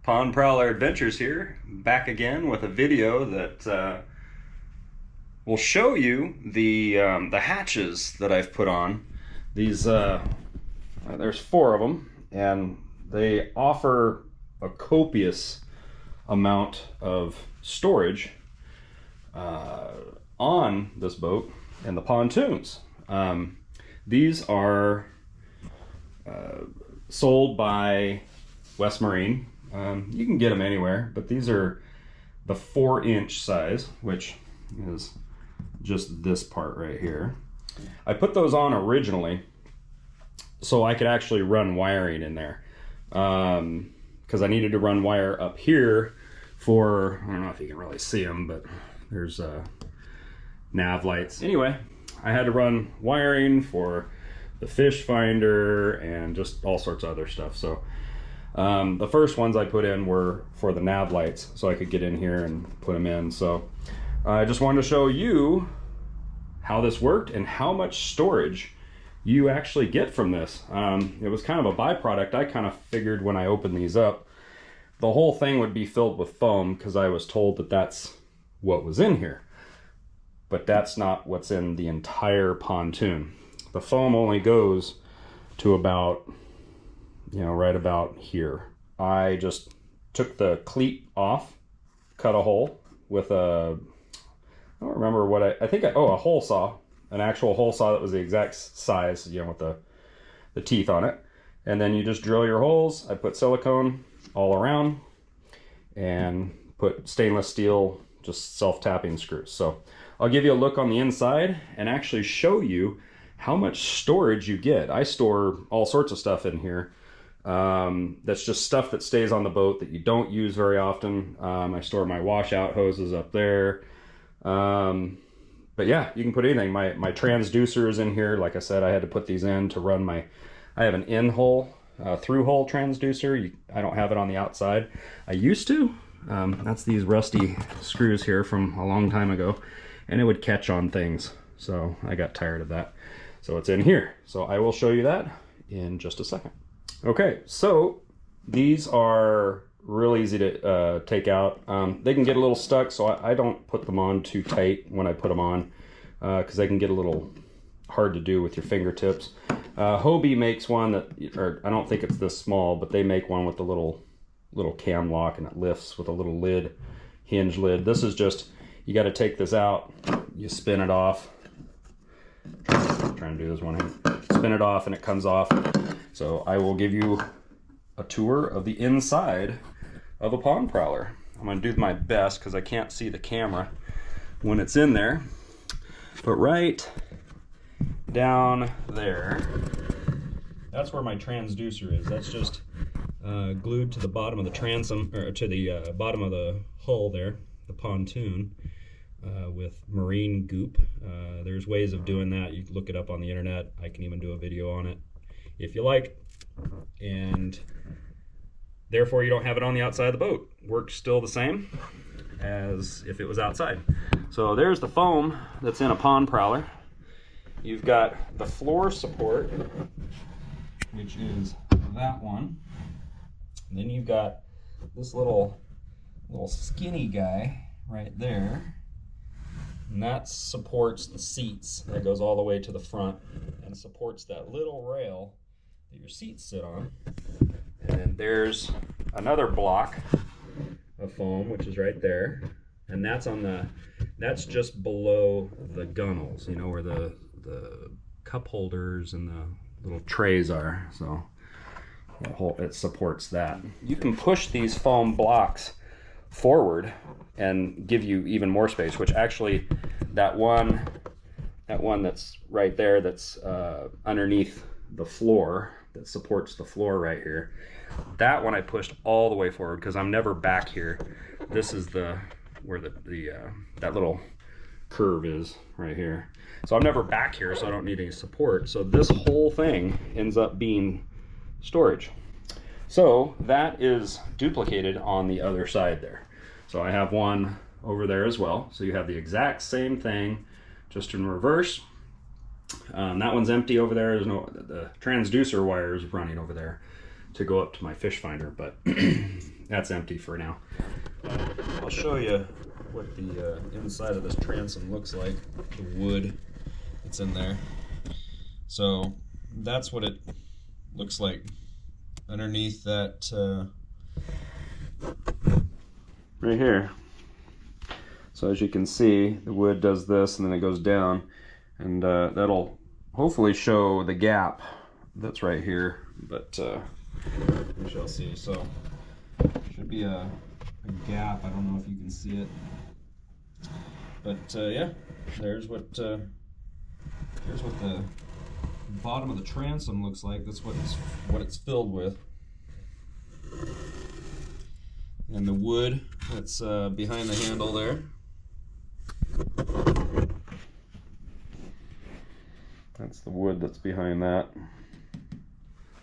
Pond Prowler Adventures here, back again with a video that will show you the hatches that I've put on. These there's 4 of them, and they offer a copious amount of storage on this boat and the pontoons. These are sold by West Marine. You can get them anywhere, but these are the 4-inch size, which is just this part right here. I put those on originally so I could actually run wiring in there, because I needed to run wire up here for, I don't know if you can really see them, but there's nav lights. Anyway, I had to run wiring for the fish finder and just all sorts of other stuff. So the first ones I put in were for the nav lights, so I could get in here and put them in. So I just wanted to show you how this worked and how much storage you actually get from this. It was kind of a byproduct. I kind of figured when I opened these up, the whole thing would be filled with foam, because I was told that that's what was in here. But that's not what's in the entire pontoon. The foam only goes to about, right about here. I just took the cleat off, cut a hole with a, I don't remember what I think, a hole saw, an actual hole saw that was the exact size, with the teeth on it. And then you just drill your holes. I put silicone all around and put stainless steel, just self-tapping screws. So I'll give you a look on the inside and actually show you how much storage you get. I store all sorts of stuff in here. That's just stuff that stays on the boat that you don't use very often. I store my washout hoses up there. But yeah, you can put anything. My transducer is in here. Like I said, I had to put these in to run I have an in-hole, through-hole transducer. I don't have it on the outside. I used to. That's these rusty screws here from a long time ago, and it would catch on things. So I got tired of that. So it's in here. So I will show you that in just a second. Okay, so these are real easy to take out. They can get a little stuck, so I don't put them on too tight when I put them on, because they can get a little hard to do with your fingertips. Hobie makes one that, or I don't think it's this small, but they make one with the little cam lock, and it lifts with a little lid, hinge lid. This is just, you got to take this out, you spin it off. I'm trying to do this one hand. Spin it off and it comes off. So I will give you a tour of the inside of a pond prowler. I'm going to do my best because I can't see the camera when it's in there. But right down there, that's where my transducer is. That's just glued to the bottom of the transom, or to the bottom of the hull there, the pontoon, with marine goop. There's ways of doing that. You can look it up on the internet. I can even do a video on it if you like. And therefore you don't have it on the outside of the boat. Works still the same as if it was outside. So there's the foam that's in a pond prowler. You've got the floor support, which is that one. And then you've got this little skinny guy right there. And that supports the seats. That goes all the way to the front and supports that little rail that your seats sit on. And then there's another block of foam, which is right there. And that's just below the gunnels, where the cup holders and the little trays are. So it supports that. You can push these foam blocks forward and give you even more space, which actually that one that's right there, that's underneath the floor, that supports the floor right here, that one I pushed all the way forward because I'm never back here. This is where that little curve is right here. So I'm never back here, so I don't need any support. So this whole thing ends up being storage. So that is duplicated on the other side there. So I have one over there as well. So you have the exact same thing, just in reverse. That one's empty over there. There's the transducer wire is running over there to go up to my fish finder, but that's empty for now. I'll show you what the inside of this transom looks like, the wood that's in there. So that's what it looks like underneath that right here. So as you can see, the wood does this and then it goes down, and that'll hopefully show the gap that's right here, but we shall see. So should be a gap. I don't know if you can see it, but yeah, there's what the bottom of the transom looks like. That's what it's filled with, and the wood that's behind the handle there. That's the wood that's behind that.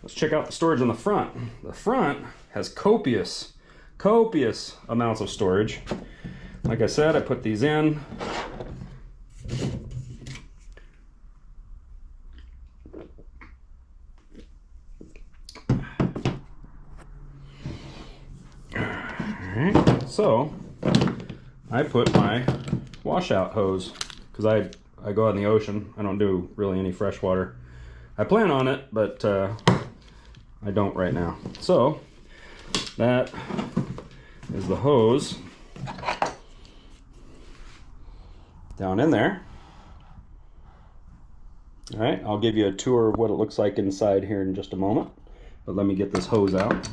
Let's check out the storage in the front. The front has copious amounts of storage. Like I said, I put these in. Alright, so I put my washout hose, because I go out in the ocean. I don't do really any fresh water. I plan on it, but I don't right now. So that is the hose down in there. All right, I'll give you a tour of what it looks like inside here in just a moment, but let me get this hose out.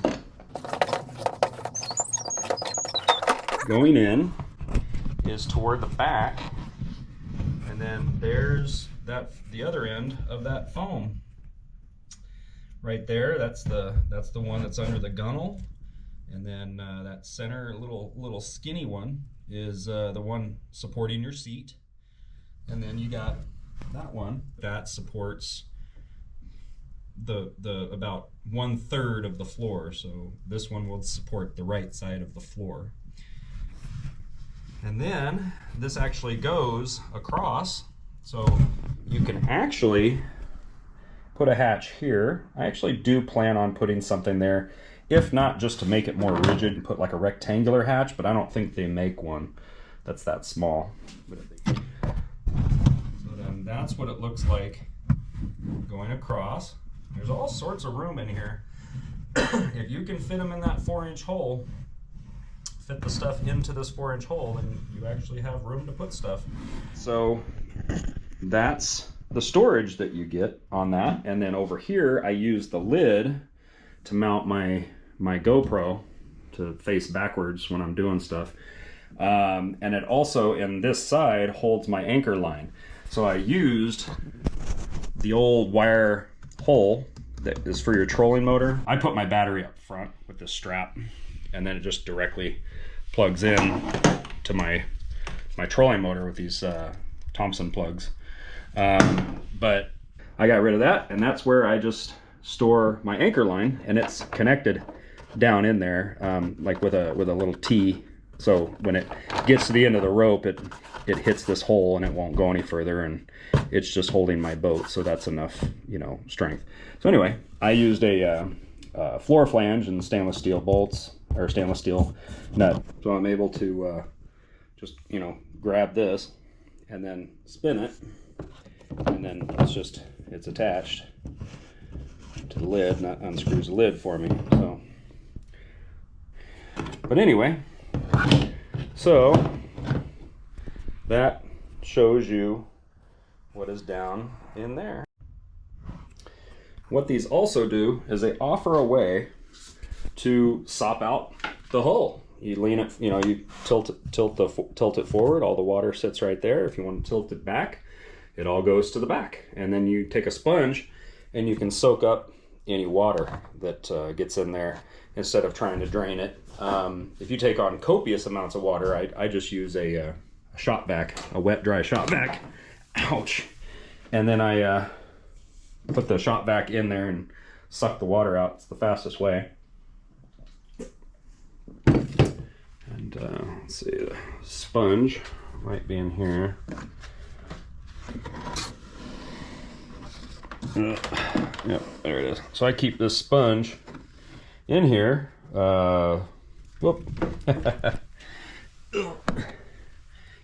Going in is toward the back, and then there's the other end of that foam right there. That's the one that's under the gunnel, and then that center little skinny one is the one supporting your seat, and then you got that one that supports the about 1/3 of the floor. So this one will support the right side of the floor. And then this actually goes across, so you can actually put a hatch here. I actually do plan on putting something there, if not just to make it more rigid and put like a rectangular hatch, but I don't think they make one that's that small. So then that's what it looks like going across. There's all sorts of room in here. If you can fit them in that 4-inch hole, fit the stuff into this 4-inch hole, and you actually have room to put stuff. So that's the storage that you get on that. And then over here I use the lid to mount my GoPro to face backwards when I'm doing stuff, and it also in this side holds my anchor line. So I used the old wire hole that is for your trolling motor. I put my battery up front with this strap, and then it just directly plugs in to my trolling motor with these Thompson plugs. But I got rid of that, and that's where I just store my anchor line, and it's connected down in there, like with a little T. So when it gets to the end of the rope, it hits this hole and it won't go any further, and it's just holding my boat. So that's enough, strength. So anyway, I used a floor flange and stainless steel bolts, or stainless steel nut. So I'm able to just, grab this and then spin it, and then it's attached to the lid, and that unscrews the lid for me. So, but anyway, so that shows you what is down in there. What these also do is they offer a way to sop out the hull. You lean it, you tilt it forward, all the water sits right there. If you want to tilt it back, it all goes to the back. And then you take a sponge and you can soak up any water that gets in there instead of trying to drain it. If you take on copious amounts of water, I just use a shop vac, a wet dry shop vac. Ouch. And then I put the shop vac in there and suck the water out. It's the fastest way. And let's see, the sponge might be in here. Yep, there it is. So I keep this sponge in here Whoop.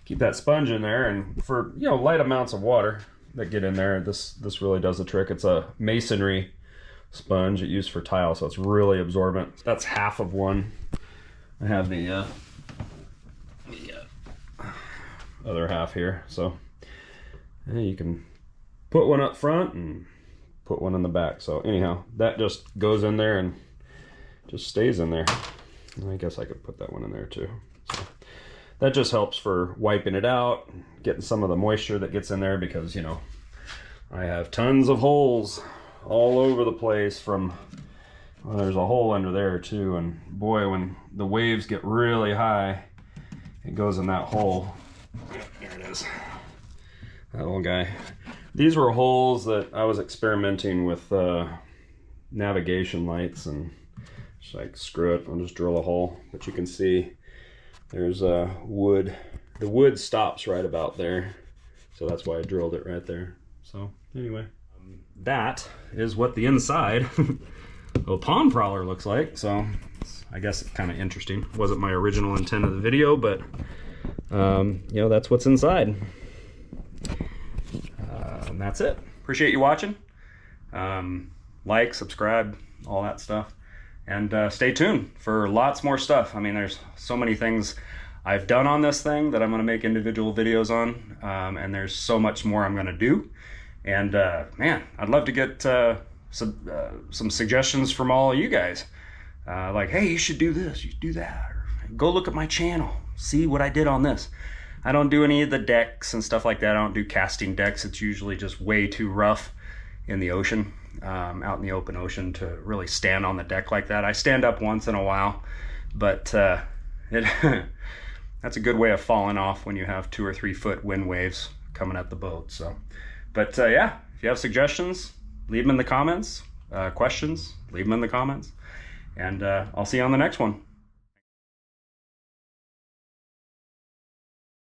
Keep that sponge in there, and for, you know, light amounts of water that get in there, this really does the trick. It's a masonry sponge it used for tile, so it's really absorbent. That's half of one. I have the other half here, so yeah, you can put one up front and put one in the back. So anyhow, that just goes in there and just stays in there. I guess I could put that one in there too. So that just helps for wiping it out, getting some of the moisture that gets in there, because, you know, I have tons of holes all over the place from, well, there's a hole under there too, and boy, when the waves get really high, it goes in that hole. Yep, there it is. That little guy. These were holes that I was experimenting with navigation lights, and just like, screw it, I'll just drill a hole. But you can see there's wood. The wood stops right about there, so that's why I drilled it right there. So anyway, that is what the inside of a pond prowler looks like. So I guess it's kind of interesting. Wasn't my original intent of the video, but you know, that's what's inside. And that's it. Appreciate you watching. Like, subscribe, all that stuff. And stay tuned for lots more stuff. I mean, there's so many things I've done on this thing that I'm going to make individual videos on. And there's so much more I'm going to do. And man, I'd love to get some suggestions from all of you guys. Like, hey, you should do this, you should do that. Or, go look at my channel, see what I did on this. I don't do any of the decks and stuff like that. I don't do casting decks. It's usually just way too rough in the ocean, out in the open ocean, to really stand on the deck like that. I stand up once in a while, but that's a good way of falling off when you have 2 or 3 foot wind waves coming at the boat. So, but yeah, if you have suggestions, leave them in the comments. Questions, leave them in the comments. And I'll see you on the next one.